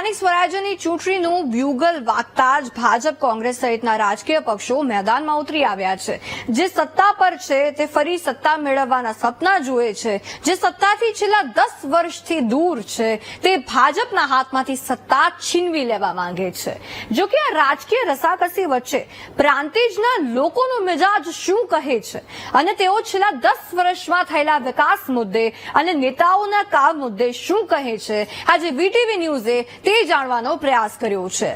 સ્થાનિક સ્વરાજ્યની ચૂંટણીનું બ્યુગલ વાગતા જ ભાજપ કોંગ્રેસ સહિતના રાજકીય પક્ષો મેદાનમાં ઉતરી આવ્યા છે। જે સત્તા પર છે તે ફરી સત્તા મેળવવાના સપના જુએ છે, જે સત્તાથી છેલ્લા 10 વર્ષથી દૂર છે તે ભાજપના હાથમાંથી સત્તા છીનવી લેવા માંગે છે। જો કે આ રાજકીય રસાકસી વચ્ચે પ્રાંતિજના લોકોનો મિજાજ શું કહે છે અને તેઓ છેલ્લા 10 વર્ષમાં થયેલા વિકાસ મુદ્દે અને નેતાઓના કામ મુદ્દે શું કહે છે, આજે વીટીવી ન્યૂઝે તે જાણવાનો પ્રયાસ કર્યો છે।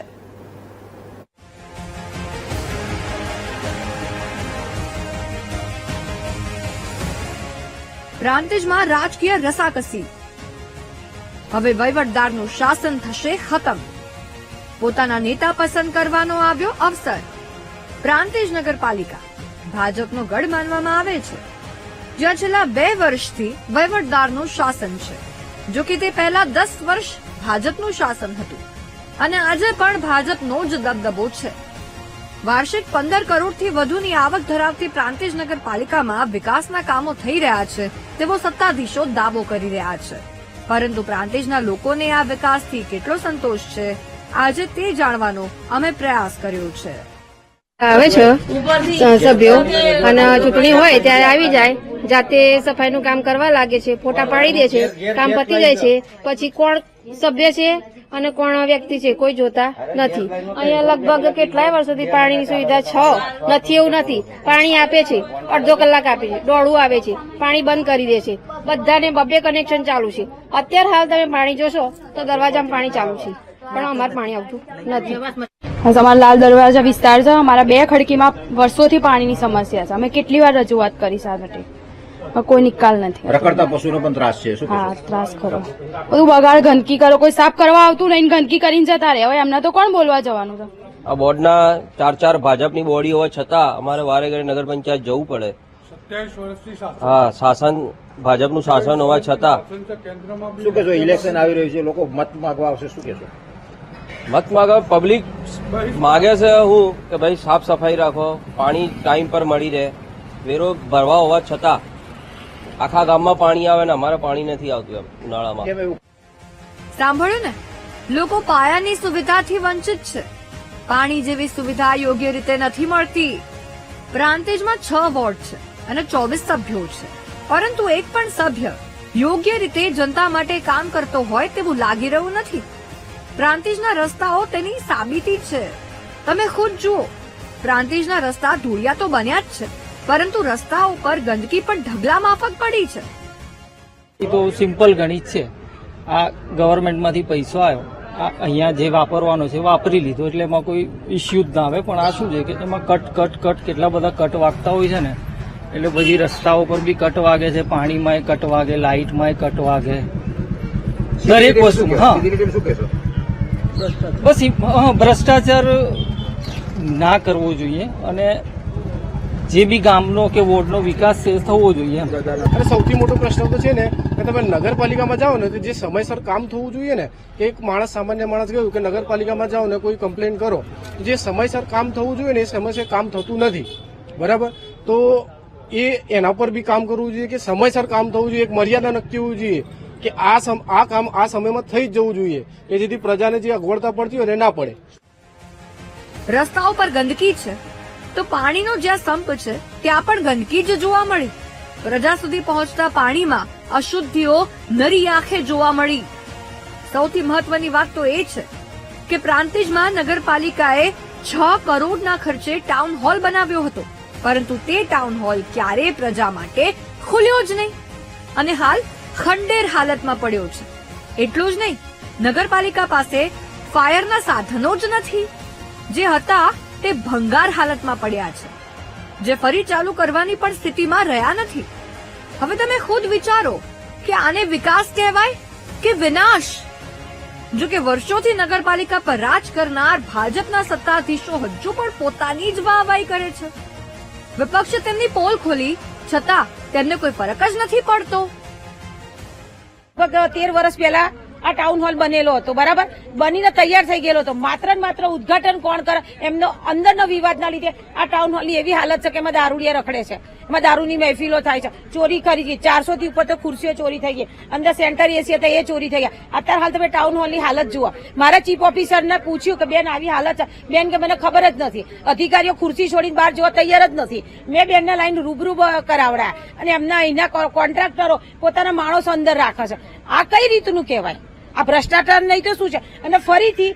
પ્રાંતિજમાં રાજકીય રસાકસી, હવે વહીવટદારનું શાસન થશે ખતમ। પોતાના નેતા પસંદ કરવાનો આવ્યો અવસર। પ્રાંતિજ નગરપાલિકા ભાજપનો ગઢ માનવામાં આવે છે, જ્યાં છેલ્લા 2 વર્ષથી વહીવટદારનું શાસન છે। જો કે તે પહેલા 10 વર્ષ ભાજપનું શાસન હતું અને આજે પણ ભાજપનો જ દબદબો છે। વાર્ષિક 15 કરોડથી વધુની આવક ધરાવતી પ્રાંતિજ નગરપાલિકામાં વિકાસના કામો થઈ રહ્યા છે તેવો સત્તાધીશો દાવો કરી રહ્યા છે, પરંતુ પ્રાંતિજના લોકોને આ વિકાસથી કેટલો સંતોષ છે, આજે તે જાણવાનો અમે પ્રયાસ કર્યો છે। આવે છે સભ્યો અને ચૂંટણી હોય ત્યારે આવી જાય, જાતે સફાઈનું કામ કરવા લાગે છે, ફોટા પાડી દે છે, કામ પતી જાય છે, પછી કોણ સભ્ય છે અને કોણ વ્યક્તિ છે કોઈ જોતા નથી। અહીંયા લગભગ કેટલાય વર્ષોથી પાણીની સુવિધા નથી એવું નથી। પાણી આપે છે, અડધો કલાક આપે છે, દોડું આવે છે, પાણી બંધ કરી દે છે, બધાને 2 કનેક્શન ચાલુ છે। અત્યારે હાલ તમે પાણી જોશો તો દરવાજામાં પાણી ચાલુ છે, પણ અમારે પાણી આવતું નથી। અમારા લાલ દરવાજા વિસ્તાર છે, અમારા 2 ખડકીમાં વર્ષોથી પાણીની સમસ્યા છે। અમે કેટલી વાર રજૂઆત કરી છે આ માટે, કોઈ નિકાલ નથી। રખડતા પશુનો પણ ત્રાસ છે? હા, ત્રાસ ખરો, બધું બગાડ, ગંદકી કરો, કોઈ સાફ કરવા આવતું નહીં, ગંદકી કરીને જતા રહે। હવે એમને તો કોણ બોલવા જવાનું છે? આ બોર્ડના 4 ભાજપની બોડી હોવા છતાં અમારે વારે ઘરે નગર પંચાયત જવું પડે। 27 વર્ષથી હા, શાસન ભાજપનું શાસન હોવા છતાં શું કહેશો? ઇલેક્શન આવી રહ્યું છે, લોકો મત માંગવા આવશે, શું કહેશો? મત માંગે, પબ્લિક માગે છે હું કે ભાઈ સાફ સફાઈ રાખો, પાણી ટાઈમ પર મળી રહે। વેરો ભરવા હોવા છતાં આખા ગામમાં પાણી આવે ને અમારે પાણી નથી આવતું એમ ઉનાળામાં। સાંભળ્યું ને, લોકો પાયાની સુવિધાથી વંચિત છે। પાણી જેવી સુવિધા યોગ્ય રીતે નથી મળતી। પ્રાંતિજમાં 6 વોર્ડ છે અને 24 સભ્યો છે, પરંતુ એક પણ સભ્ય યોગ્ય રીતે જનતા માટે કામ કરતો હોય તેવું લાગી રહ્યું નથી। પ્રાંતિજના રસ્તાઓ તેની સાબિતી છે। તમે ખુદ જુઓ, પ્રાંતિજના રસ્તા ધૂળિયા તો બન્યા જ છે, પરંતુ રસ્તા ઉપર ગંદકી પણ ઢગલા માફક પડી છે। એ તો સિમ્પલ ગણિત છે। આ ગવર્મેન્ટમાંથી પૈસો આવ્યો, આ અહીંયા જે વાપરવાનો છે વાપરી લીધો, એટલે એમાં કોઈ ઇસ્યુ જ ના આવે। પણ આ શું છે કે એમાં કટ કેટલા બધા કટ વાગતા હોય છે ને, એટલે બધી રસ્તાઓ પર બી કટ વાગે છે, પાણીમાંય કટ વાગે, લાઇટમાંય કટ વાગે, દરેક વસ્તુ। હા, બસ ભ્રષ્ટાચાર ના કરવો જોઈએ અને જે બી ગામનો કે વોર્ડનો વિકાસ છે થવો જોઈએ। અને સૌથી મોટો પ્રશ્ન તો છે ને કે તમે નગરપાલિકામાં જાઓ ને તો જે સમયસર કામ થવું જોઈએ ને, કે એક માણસ, સામાન્ય માણસ ગયું કે નગરપાલિકામાં જાઓ ને કોઈ કમ્પ્લેન કરો, જે સમયસર કામ થવું જોઈએ ને એ સમયસર કામ થતું નથી, બરાબર? તો એના પર બી કામ કરવું જોઈએ કે સમયસર કામ થવું જોઈએ, એક મર્યાદા નક્કી હોવી જોઈએ કે આ કામ આ સમયમાં થઈ જ જવું જોઈએ, કે જેથી પ્રજાને જે અગવડતા પડતી હોય ને ના પડે। રસ્તાઓ પર ગંદકી છે તો પાણીનો જ્યાં સંપ છે ત્યાં પણ ગંદકી જ જોવા મળી। પ્રજા સુધી પહોંચતા પાણીમાં અશુદ્ધિઓ નરી આંખે જોવા મળી। સૌથી મહત્વની વાત તો એ છે કે પ્રાંતિજમાં નગરપાલિકાએ 6 કરોડના ખર્ચે ટાઉન હોલ બનાવ્યો હતો, પરંતુ તે ટાઉન હોલ ક્યારેય પ્રજા માટે ખુલ્યો જ નહીં અને હાલ ખંડેર હાલતમાં પડ્યો છે। એટલું જ નહીં, નગરપાલિકા પાસે ફાયરના સાધનો જ નથી, જે હતા તે ભંગાર હાલતમાં પડ્યા છે, જે ફરી ચાલુ કરવાની પણ સ્થિતિમાં રહ્યા નથી। હવે તમે ખુદ વિચારો કે આને વિકાસ કહેવાય કે વિનાશ? જો કે વર્ષોથી નગરપાલિકા પર રાજ કરનાર ભાજપના સત્તાધીશો હજુ પણ પોતાની જ વાહવાહી કરે છે। વિપક્ષે તેમની પોલ ખોલી છતાં તેમને કોઈ ફરક જ નથી પડતો। 13 વર્ષ પહેલા આ ટાઉન હોલ બનેલો હતો, બરાબર, બનીને તૈયાર થઈ ગયેલો હતો. માત્ર ને માત્ર ઉદઘાટન કોણ કરે એમનો અંદરનો વિવાદના લીધે આ ટાઉન હોલની એવી હાલત છે કે એમાં દારૂડિયા રખડે છે, એમાં દારૂની મહેફિલો થાય છે, ચોરી કરી ગઈ, 400 થી ઉપર તો ખુરશીઓ ચોરી થઈ ગઈ, અંદર સેન્ટર એસી હતા એ ચોરી થઈ ગયા. અત્યારે હાલ તમે ટાઉન હોલની હાલત જુઓ. મારા ચીફ ઓફિસરને પૂછ્યું કે બેન આવી હાલત છે, બેન કે મને ખબર જ નથી. અધિકારીઓ ખુરશી છોડીને બહાર જવા તૈયાર જ નથી. મેં બેનને લાઈન રૂબરૂ કરાવડાયા અને એમના અહીંના કોન્ટ્રાક્ટરો પોતાના માણસો અંદર રાખે છે. આ કઈ રીતનું કહેવાય? આ ભ્રષ્ટાચાર નહીં તો શું છે? અને ફરીથી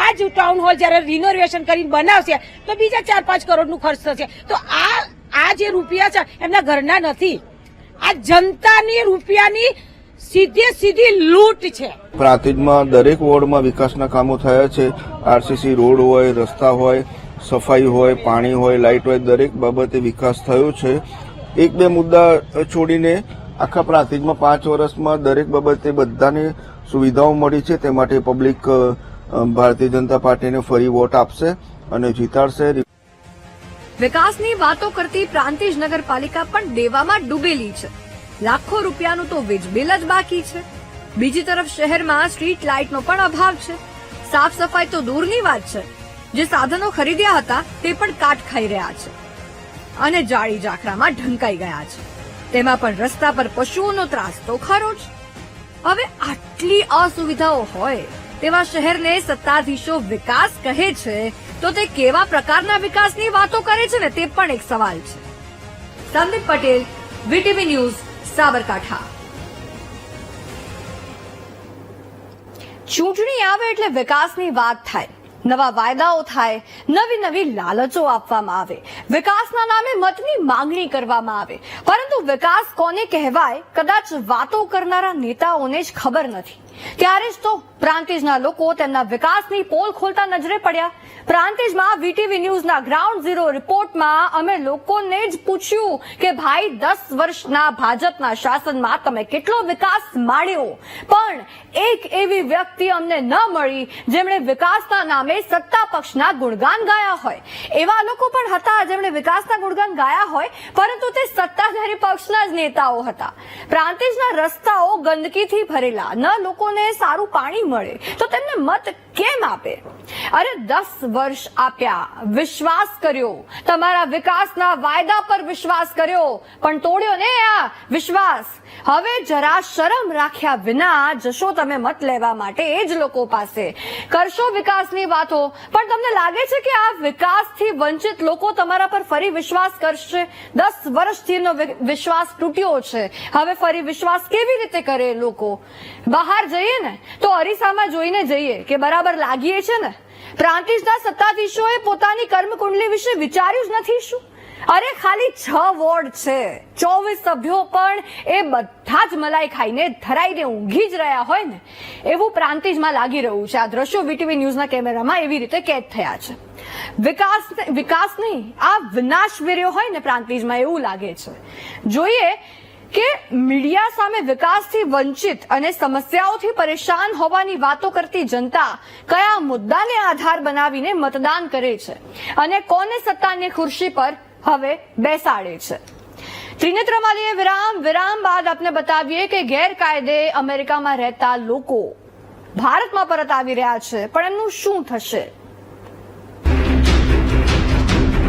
આ જ ટાઉન હોલ જયારે રિનોવેશન કરીને બનાવશે તો બીજા 4-5 કરોડનું ખર્ચ થશે. તો આ જે રૂપિયા છે એમના ઘરના નથી, આ જનતાની રૂપિયાની સીધી લૂંટ છે. પ્રાંતિજમાં દરેક વોર્ડમાં વિકાસના કામો થયા છે. આરસીસી રોડ હોય, રસ્તા હોય, સફાઈ હોય, પાણી હોય, લાઇટ હોય, દરેક બાબતે વિકાસ થયો છે. 1-2 મુદ્દા છોડીને આખા પ્રાંતિજમાં 5 વર્ષમાં દરેક બાબતે બધાને સુવિધાઓ મળી છે. તે માટે પબ્લિક ભારતીય જનતા પાર્ટીને ફરી વોટ આપશે અને જીતાડશે. વિકાસની વાતો કરતી પ્રાંતિજ નગરપાલિકા પણ દેવામાં ડૂબેલી છે. લાખો રૂપિયાનું તો વીજ બિલ જ બાકી છે. બીજી તરફ શહેરમાં સ્ટ્રીટ લાઇટનો પણ અભાવ છે. સાફ સફાઈ તો દૂરની વાત છે, જે સાધનો ખરીદ્યા હતા તે પણ કાટ ખાઈ રહ્યા છે અને જાળી ઝાખરામાં ઢંકાઈ ગયા છે. તેમાં પણ રસ્તા પર પશુઓનો ત્રાસ તો ખરો જ. હવે આટલી અસુવિધાઓ હોય તેવા શહેરને સત્તાધીશો વિકાસ કહે છે તો તે કેવા પ્રકારના વિકાસની વાતો કરે છે ને તે પણ એક સવાલ છે. Sandeep Patel, VTV news, Sabarkantha. ચૂંટણી આવે એટલે વિકાસની વાત થાય, નવા વાયદાઓ થાય, નવી લાલચો આપવામાં આવે, વિકાસના નામે મતની માંગણી કરવામાં આવે. પરંતુ વિકાસ કોને કહેવાય કદાચ વાતો કરનારા નેતાઓને જ ખબર નથી. ત્યારે જ તો પ્રાંતિજના લોકો તેમના વિકાસની પોલ ખોલતા નજરે પડ્યા. પ્રાંતિજમાં વીટીવી ન્યૂઝના ગ્રાઉન્ડ ઝીરો રિપોર્ટમાં અમે લોકોને જ પૂછ્યું કે ભાઈ 10 વર્ષના ભાજપના શાસનમાં તમે કેટલો વિકાસ માણ્યો. પણ એક એવી વ્યક્તિ અમને ન મળી જેમણે વિકાસના નામે સત્તા પક્ષના ગુણગાન ગાયા હોય. એવા લોકો પણ હતા જેમણે વિકાસના ગુણગાન ગાયા હોય, પરંતુ તે સત્તાધારી પક્ષના જ નેતાઓ હતા. પ્રાંતિજના રસ્તાઓ ગંદકીથી ભરેલા, ન લોકોને સારું પાણી મળે તો તેમને મત કેમ આપે? અરે 10 વર્ષ આપ્યા, વિશ્વાસ કર્યો, તમારા વિકાસના વાયદા પર વિશ્વાસ કર્યો, પણ તોડ્યો ને આ વિશ્વાસ. હવે જરા શરમ રાખ્યા વિના જશો તમે મત લેવા માટે એ જ લોકો પાસે, કરશો વિકાસની વાતો, પણ તમને લાગે છે કે આ વિકાસથી વંચિત લોકો તમારા પર ફરી વિશ્વાસ કરશે? 10 વર્ષથીનો વિશ્વાસ તૂટ્યો છે, હવે ફરી વિશ્વાસ કેવી રીતે કરે લોકો? બહાર જઈએ ને તો અરીસામાં જોઈને જઈએ કે બરાબર લાગીએ છે ને. પ્રાંતિજના સત્તાધીશોએ પોતાની કર્મકુંડલી વિશે વિચાર્યું જ નથી શું? અરે ખાલી 6 વોર્ડ છે, 24 સભ્યો, પણ એ બધા જ મલાઈ ખાઈને ધરાઈને ઊંઘી જ રહ્યા હોય ને એવું પ્રાંતિજમાં લાગી રહ્યું છે. આ દ્રશ્યો વીટીવી ન્યૂઝના કેમેરામાં એવી રીતે કેદ થયા છે. વિકાસ નહીં, આ વિનાશ વેર્યો હોય ને પ્રાંતિજમાં એવું લાગે છે. જોઈએ કે મીડિયા સામે વિકાસથી વંચિત અને સમસ્યાઓથી પરેશાન હોવાની વાતો કરતી જનતા કયા મુદ્દાને આધાર બનાવીને મતદાન કરે છે અને કોને સત્તાની ખુરશી પર હવે બેસાડે છે. ત્રિનેત્રમાં લઈએ વિરામ બાદ આપને બતાવીએ કે ગેરકાયદે અમેરિકામાં રહેતા લોકો ભારતમાં પરત આવી રહ્યા છે, પણ એમનું શું થશે?